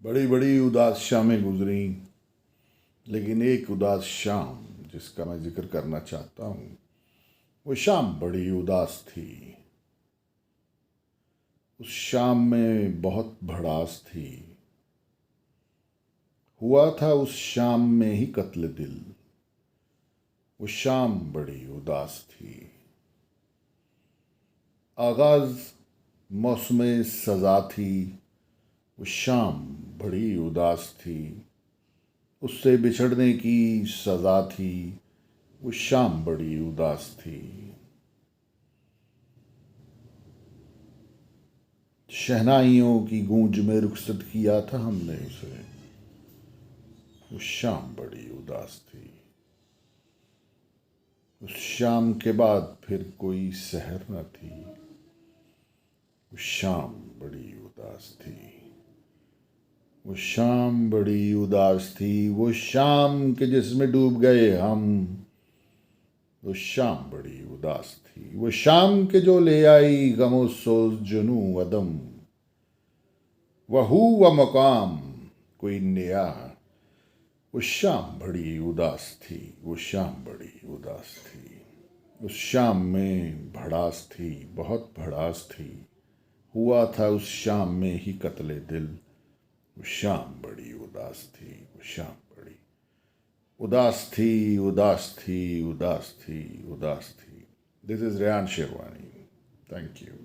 बड़ी बड़ी उदास शामें गुजरी, लेकिन एक उदास शाम जिसका मैं जिक्र करना चाहता हूँ, वो शाम बड़ी उदास थी। उस शाम में बहुत भड़ास थी। हुआ था उस शाम में ही कत्ल दिल। वो शाम बड़ी उदास थी। आगाज मौसम सजा थी। वो शाम बड़ी उदास थी। उससे बिछड़ने की सजा थी। वो शाम बड़ी उदास थी। शहनाइयों की गूंज में रुखसत किया था हमने उसे। वो शाम बड़ी उदास थी। उस शाम के बाद फिर कोई सहर न थी। वो शाम बड़ी उदास थी। वो शाम बड़ी उदास थी। वो शाम के जिसमें डूब गए हम। वो शाम बड़ी उदास थी। वो शाम के जो ले आई गमो सोज जुनू अदम। वहू व मकाम कोई नया। वो शाम बड़ी उदास थी। वो शाम बड़ी उदास थी। उस शाम में भड़ास थी, बहुत भड़ास थी। हुआ था उस शाम में ही कत्ले दिल। वो शाम बड़ी उदास थी। वो शाम बड़ी उदास थी, उदास थी, उदास थी, उदास थी। This is Rehan sherwani. Thank you.